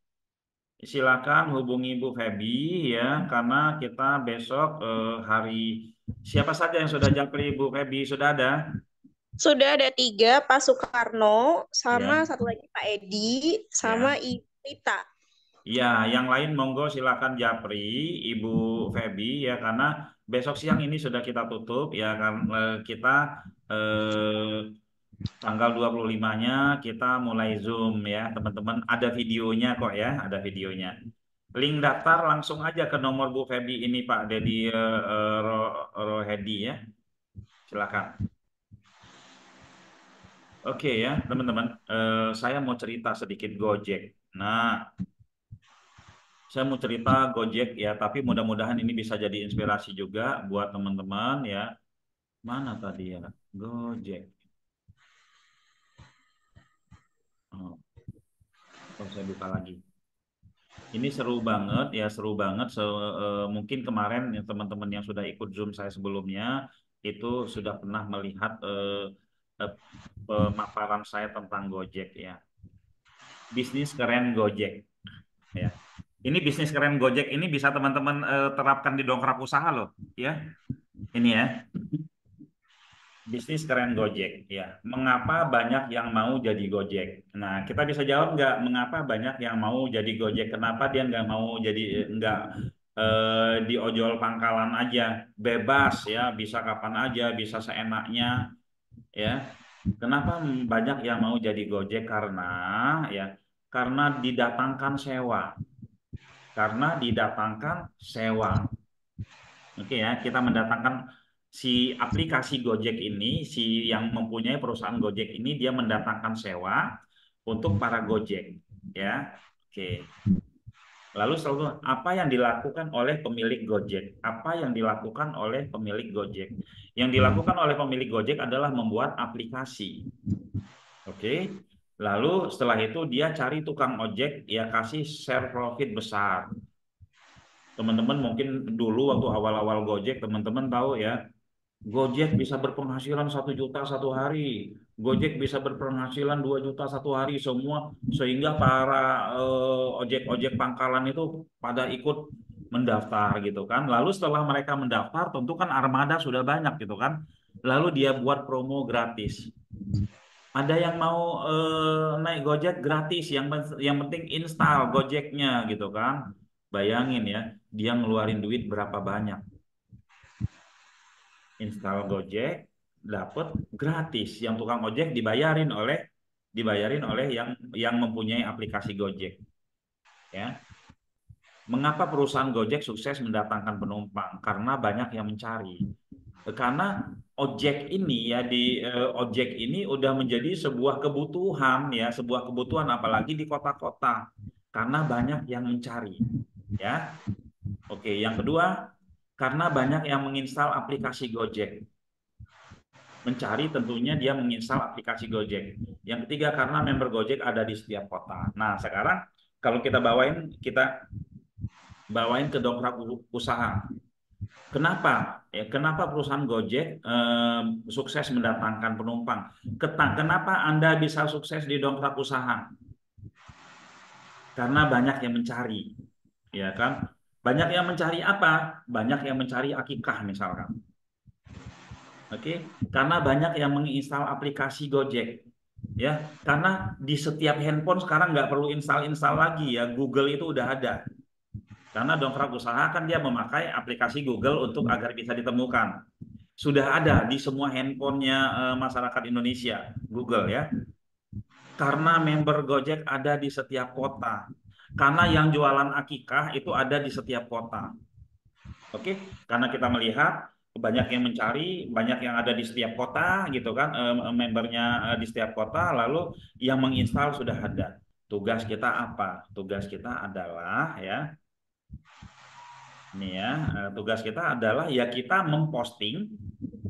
silakan hubungi Bu Febi ya, karena kita besok hari siapa saja yang sudah japri Bu Febi sudah ada? Sudah ada 3, Pak Soekarno, sama Ya, satu lagi Pak Edi, sama ya. Ibu Rita. Ya, yang lain monggo silakan japri Ibu Febi ya, karena besok siang ini sudah kita tutup ya, karena kita tanggal 25-nya kita mulai Zoom ya, teman-teman. Ada videonya kok ya, ada videonya. Link daftar langsung aja ke nomor Bu Febi ini Pak Dedi Rohedi ya. Silakan. Oke ya, teman-teman. Saya mau cerita sedikit Gojek. Nah, saya mau cerita Gojek ya, tapi mudah-mudahan ini bisa jadi inspirasi juga buat teman-teman ya. Mana tadi ya? Gojek. Oh, saya buka lagi. Ini seru banget ya, seru banget. Mungkin kemarin ya, teman-teman yang sudah ikut Zoom saya sebelumnya itu sudah pernah melihat eh, pemaparan saya tentang Gojek ya. Bisnis keren Gojek ya. Ini bisnis keren Gojek ini bisa teman-teman terapkan di Dongkrak Usaha loh ya. Ini ya. Bisnis keren Gojek ya. Mengapa banyak yang mau jadi Gojek? Nah, kita bisa jawab nggak mengapa banyak yang mau jadi Gojek? Kenapa dia nggak mau jadi nggak di ojol pangkalan aja, bebas ya, bisa kapan aja, bisa seenaknya ya. Kenapa banyak yang mau jadi Gojek? Karena ya, karena didatangkan sewa. Karena didatangkan sewa. Oke ya, kita mendatangkan si aplikasi Gojek ini, si yang mempunyai perusahaan Gojek ini, dia mendatangkan sewa untuk para Gojek, ya. Oke. Lalu selalu apa yang dilakukan oleh pemilik Gojek? Apa yang dilakukan oleh pemilik Gojek? Yang dilakukan oleh pemilik Gojek adalah membuat aplikasi. Oke. Lalu setelah itu dia cari tukang ojek, ya kasih share profit besar. Teman-teman mungkin dulu waktu awal-awal Gojek, teman-teman tahu ya, Gojek bisa berpenghasilan 1 juta satu hari, Gojek bisa berpenghasilan 2 juta satu hari, semua sehingga para ojek-ojek pangkalan itu pada ikut mendaftar gitu kan. Lalu setelah mereka mendaftar, tentu kan armada sudah banyak gitu kan. Lalu dia buat promo gratis. Ada yang mau naik Gojek gratis, yang penting install Gojeknya gitu kan. Bayangin ya, dia ngeluarin duit berapa banyak. Install Gojek dapat gratis, yang tukang ojek dibayarin oleh yang mempunyai aplikasi Gojek. Ya. Mengapa perusahaan Gojek sukses mendatangkan penumpang? Karena banyak yang mencari. Karena ojek ini ya ojek ini udah menjadi sebuah kebutuhan ya, sebuah kebutuhan apalagi di kota-kota. Karena banyak yang mencari. Ya. Oke, yang kedua, karena banyak yang menginstal aplikasi Gojek. Mencari tentunya dia menginstal aplikasi Gojek. Yang ketiga, karena member Gojek ada di setiap kota. Nah, sekarang kalau kita bawain ke Dongkrak Usaha. Kenapa? Ya, kenapa perusahaan Gojek sukses mendatangkan penumpang? Kenapa Anda bisa sukses di Dongkrak Usaha? Karena banyak yang mencari. Ya kan? Banyak yang mencari apa? Banyak yang mencari akikah misalkan. Oke, karena banyak yang menginstal aplikasi Gojek, ya. Karena di setiap handphone sekarang nggak perlu install lagi ya, Google itu udah ada. Karena Dongkrak Usaha kan dia memakai aplikasi Google untuk agar bisa ditemukan. Sudah ada di semua handphonenya masyarakat Indonesia, Google ya. Karena member Gojek ada di setiap kota. Karena yang jualan akikah itu ada di setiap kota. Oke, karena kita melihat banyak yang mencari, banyak yang ada di setiap kota gitu kan, membernya di setiap kota, lalu yang menginstal sudah ada. Tugas kita apa? Tugas kita adalah ya, ini ya, tugas kita adalah ya kita memposting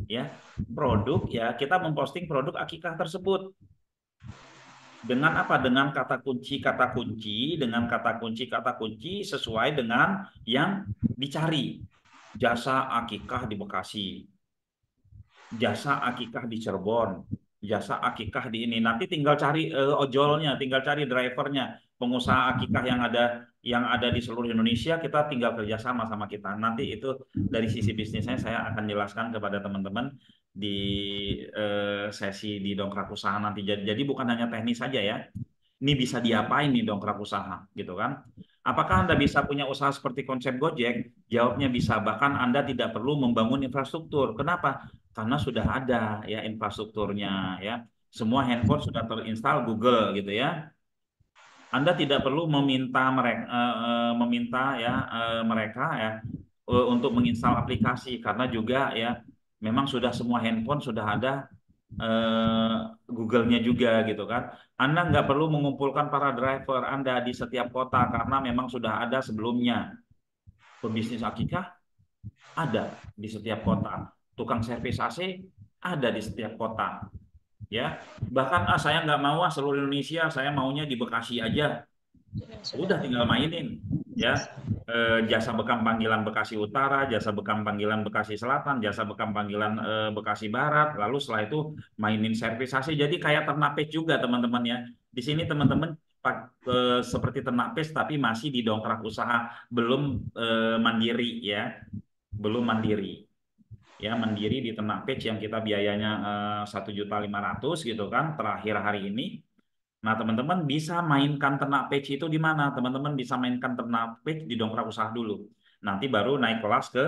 ya produk ya, kita memposting produk akikah tersebut. Dengan apa? Dengan kata kunci, dengan kata kunci sesuai dengan yang dicari. Jasa akikah di Bekasi, jasa akikah di Cirebon, jasa akikah di ini. Nanti tinggal cari ojolnya, tinggal cari drivernya, pengusaha akikah yang ada di seluruh Indonesia, kita tinggal kerjasama sama kita. Nanti itu dari sisi bisnisnya saya akan jelaskan kepada teman-teman di sesi di dongkrak usaha nanti. Jadi bukan hanya teknis saja ya. Ini bisa diapain nih dongkrak usaha gitu kan? Apakah Anda bisa punya usaha seperti konsep Gojek? Jawabnya bisa. Bahkan Anda tidak perlu membangun infrastruktur. Kenapa? Karena sudah ada ya infrastrukturnya ya. Semua handphone sudah terinstall Google gitu ya. Anda tidak perlu meminta mereka ya untuk menginstal aplikasi karena juga ya memang sudah semua handphone sudah ada Google-nya juga gitu kan. Anda nggak perlu mengumpulkan para driver Anda di setiap kota karena memang sudah ada sebelumnya. Pebisnis akikah ada di setiap kota. Tukang servis AC ada di setiap kota. Ya, bahkan saya nggak mau seluruh Indonesia, saya maunya di Bekasi aja. Udah tinggal mainin ya. Jasa bekam panggilan Bekasi Utara, jasa bekam panggilan Bekasi Selatan, jasa bekam panggilan Bekasi Barat, lalu setelah itu mainin servisasi. Jadi kayak Ternapes juga teman-teman ya. Di sini teman-teman seperti Ternapes tapi masih di dongkrak usaha, belum mandiri ya, belum mandiri. Ya mandiri di Ternapes yang kita biayanya 1.500.000 gitu kan terakhir hari ini. Nah, teman-teman bisa mainkan ternak page itu di mana? Teman-teman bisa mainkan ternak page di dongkrak usaha dulu. Nanti baru naik kelas ke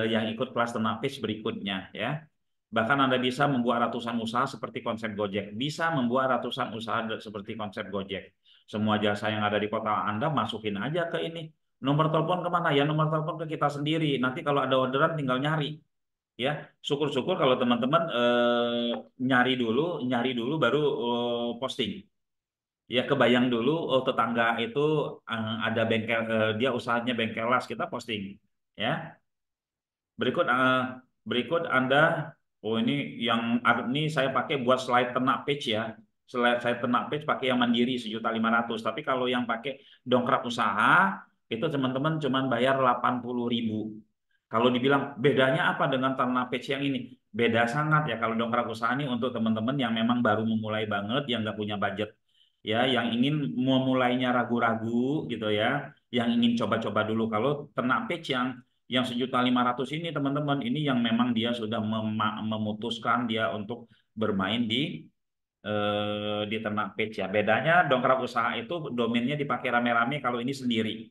yang ikut kelas ternak page berikutnya ya. Bahkan Anda bisa membuat ratusan usaha seperti konsep Gojek. Bisa membuat ratusan usaha seperti konsep Gojek. Semua jasa yang ada di kota Anda masukin aja ke ini. Nomor telepon kemana? Ya nomor telepon ke kita sendiri. Nanti kalau ada orderan tinggal nyari. Ya, syukur-syukur kalau teman-teman nyari dulu baru posting. Ya, kebayang dulu tetangga itu ada bengkel, dia usahanya bengkel las, kita posting. Ya, berikut Anda, oh ini saya pakai buat slide ternak page ya. Slide saya ternak page pakai yang mandiri 1.500.000. Tapi kalau yang pakai dongkrak usaha itu teman-teman cuma bayar 80.000. Kalau dibilang bedanya apa dengan ternak page yang ini? Beda sangat ya. Kalau dongkrak usaha ini untuk teman-teman yang memang baru memulai banget, yang nggak punya budget, ya, yang ingin memulainya ragu-ragu gitu ya, yang ingin coba-coba dulu. Kalau ternak page yang 1.500.000 ini teman-teman, ini yang memang dia sudah memutuskan dia untuk bermain di ternak page ya. Bedanya dongkrak usaha itu domainnya dipakai rame-rame, kalau ini sendiri.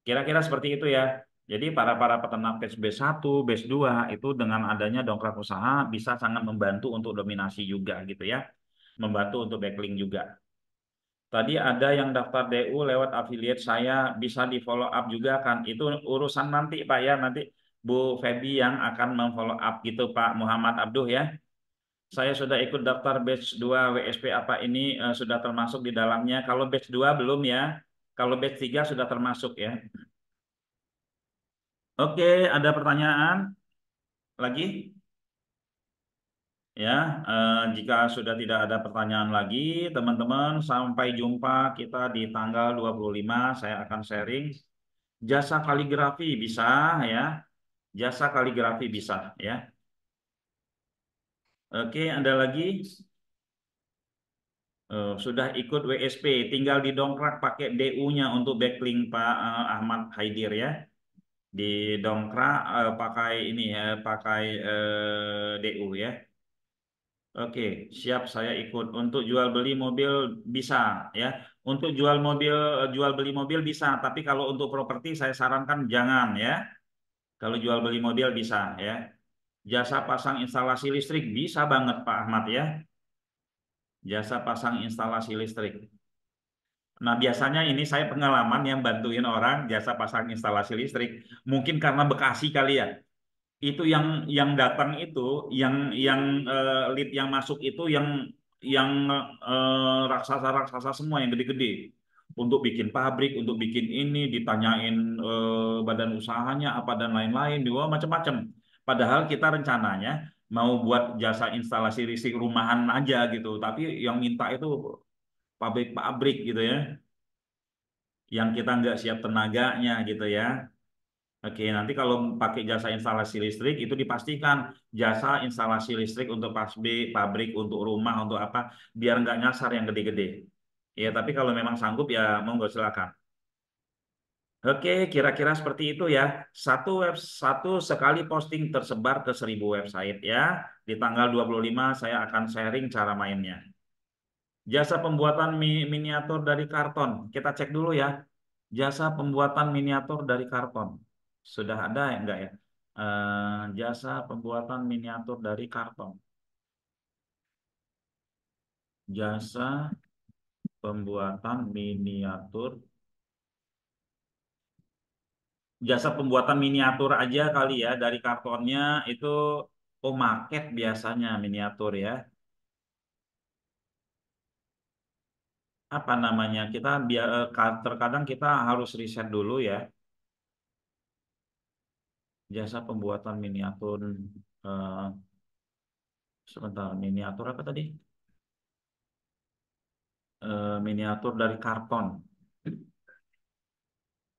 Kira-kira seperti itu ya. Jadi para peternak batch 1, batch 2 itu dengan adanya dongkrak usaha bisa sangat membantu untuk dominasi juga gitu ya. Membantu untuk backlink juga. Tadi ada yang daftar DU lewat affiliate saya, bisa di follow up juga kan. Itu urusan nanti Pak ya, nanti Bu Feby yang akan memfollow up gitu Pak Muhammad Abduh ya. Saya sudah ikut daftar batch 2 WSP apa ini sudah termasuk di dalamnya. Kalau batch 2 belum ya. Kalau batch 3 sudah termasuk ya. Oke, ada pertanyaan lagi? Ya, jika sudah tidak ada pertanyaan lagi, teman-teman, sampai jumpa kita di tanggal 25. Saya akan sharing jasa kaligrafi bisa ya. Jasa kaligrafi bisa ya. Oke, ada lagi? Sudah ikut WSP, tinggal didongkrak pakai DU-nya untuk backlink Pak Ahmad Haidir ya. Didongkrak pakai ini ya, pakai DU ya. Oke, siap saya ikut. Untuk jual beli mobil bisa ya. Untuk jual beli mobil bisa, tapi kalau untuk properti saya sarankan jangan ya. Kalau jual beli mobil bisa ya. Jasa pasang instalasi listrik bisa banget Pak Ahmad ya. Jasa pasang instalasi listrik. Nah, biasanya ini saya pengalaman yang bantuin orang jasa pasang instalasi listrik. Mungkin karena Bekasi kali ya. Itu yang datang itu, yang lead yang masuk itu yang raksasa-raksasa semua yang gede-gede. Untuk bikin pabrik, untuk bikin ini, ditanyain badan usahanya apa dan lain-lain, juga macam-macam. Padahal kita rencananya mau buat jasa instalasi listrik rumahan aja gitu, tapi yang minta itu pabrik-pabrik gitu ya, yang kita nggak siap tenaganya gitu ya. Oke, nanti kalau pakai jasa instalasi listrik itu dipastikan jasa instalasi listrik untuk pabrik, untuk rumah, untuk apa, biar nggak nyasar yang gede-gede. Ya, tapi kalau memang sanggup ya monggo silakan. Oke, kira-kira seperti itu ya. Satu sekali posting tersebar ke 1.000 website ya. Di tanggal 25 saya akan sharing cara mainnya. Jasa pembuatan miniatur dari karton. Kita cek dulu ya. Jasa pembuatan miniatur dari karton. Sudah ada ya enggak ya? Jasa pembuatan miniatur dari karton. Jasa pembuatan miniatur. Jasa pembuatan miniatur aja kali ya dari kartonnya itu market biasanya miniatur ya. Apa namanya? Kita terkadang kita harus riset dulu ya. Jasa pembuatan miniatur eh, sebentar, miniatur apa tadi? Miniatur dari karton.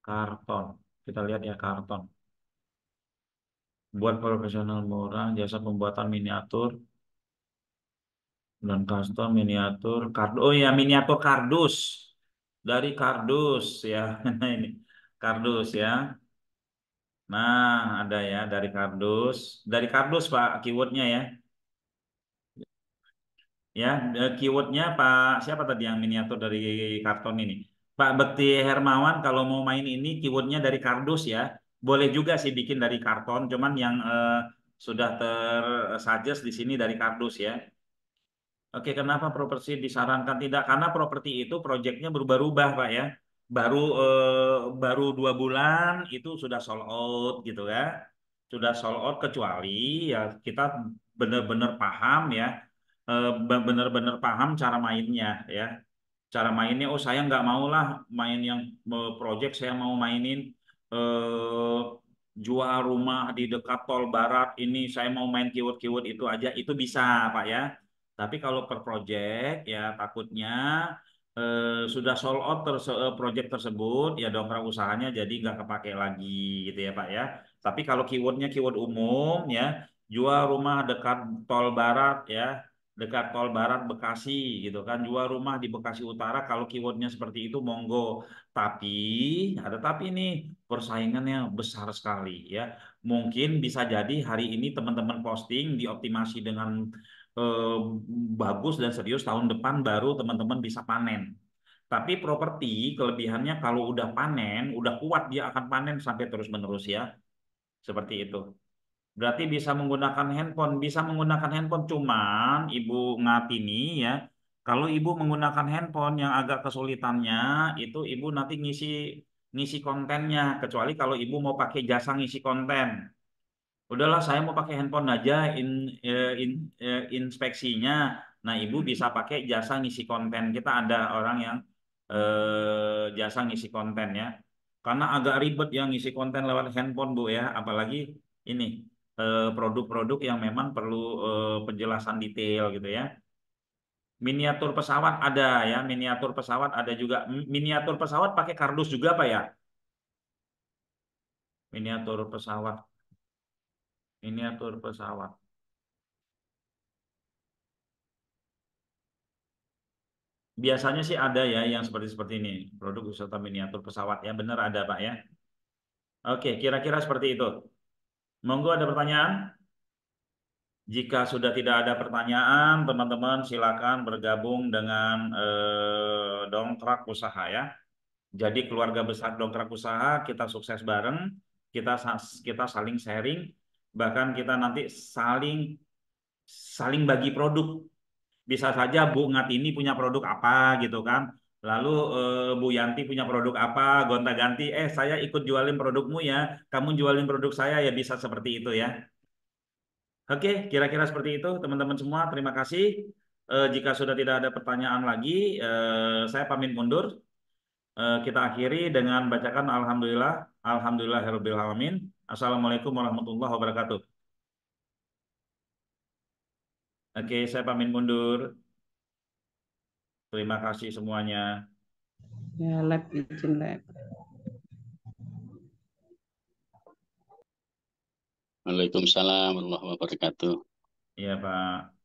Karton. Kita lihat ya karton. Buat profesional murah, jasa pembuatan miniatur dan custom miniatur kardus. Oh ya, miniatur kardus. Dari kardus ya. Nah ini kardus ya. Nah, ada ya dari kardus. Dari kardus Pak keywordnya ya. Ya, keywordnya Pak siapa tadi yang miniatur dari karton ini? Pak Bekti Hermawan kalau mau main ini keywordnya dari kardus ya. Boleh juga sih bikin dari karton, cuman yang sudah tersuggest di sini dari kardus ya. Oke, kenapa properti disarankan tidak? Karena properti itu proyeknya berubah-ubah, Pak ya. Baru 2 bulan itu sudah sold out gitu ya. Sudah sold out kecuali ya kita benar-benar paham ya, benar-benar paham cara mainnya ya. Cara mainnya, oh saya nggak mau lah main yang project, saya mau mainin eh, jual rumah di dekat tol barat ini, saya mau main keyword-keyword itu aja, itu bisa Pak ya. Tapi kalau per project ya takutnya sudah sold out project tersebut ya dongkrak usahanya jadi nggak kepake lagi gitu ya Pak ya. Tapi kalau keywordnya keyword umum ya, jual rumah dekat tol barat ya, dekat tol barat Bekasi gitu kan, jual rumah di Bekasi Utara, kalau keywordnya seperti itu monggo. Tapi ada tapi nih, persaingannya besar sekali ya. Mungkin bisa jadi hari ini teman-teman posting dioptimasi dengan eh, bagus dan serius, tahun depan baru teman-teman bisa panen. Tapi properti kelebihannya kalau udah panen, udah kuat dia akan panen sampai terus-menerus ya. Seperti itu. Berarti bisa menggunakan handphone, bisa menggunakan handphone, cuman Ibu Ngatini ya. Kalau Ibu menggunakan handphone yang agak kesulitannya itu Ibu nanti ngisi ngisi kontennya, kecuali kalau Ibu mau pakai jasa ngisi konten. Udahlah saya mau pakai handphone aja inspeksinya. Nah, Ibu bisa pakai jasa ngisi konten. Kita ada orang yang jasa ngisi konten ya. Karena agak ribet yang ngisi konten lewat handphone Bu ya, apalagi ini produk-produk yang memang perlu penjelasan detail gitu ya. Miniatur pesawat ada ya, miniatur pesawat ada juga. Miniatur pesawat pakai kardus juga Pak ya? Miniatur pesawat, miniatur pesawat. Biasanya sih ada ya yang seperti ini, produk wisata miniatur pesawat ya, benar ada Pak ya. Oke, kira-kira seperti itu. Monggo ada pertanyaan? Jika sudah tidak ada pertanyaan, teman-teman silakan bergabung dengan Dongkrak Usaha ya. Jadi keluarga besar Dongkrak Usaha, kita sukses bareng, kita saling sharing, bahkan kita nanti saling saling bagi produk. Bisa saja Bu Ngatini punya produk apa gitu kan. Lalu Bu Yanti punya produk apa, gonta-ganti, saya ikut jualin produkmu ya, kamu jualin produk saya ya, bisa seperti itu ya. Oke, kira-kira seperti itu teman-teman semua. Terima kasih. Jika sudah tidak ada pertanyaan lagi, saya pamit mundur. Kita akhiri dengan bacakan Alhamdulillah, Alhamdulillahirabbil alamin. Assalamualaikum warahmatullahi wabarakatuh. Oke, saya pamit mundur. Terima kasih semuanya. Ya, lab, izin lab. Waalaikumsalam warahmatullahi wabarakatuh. Iya, Pak.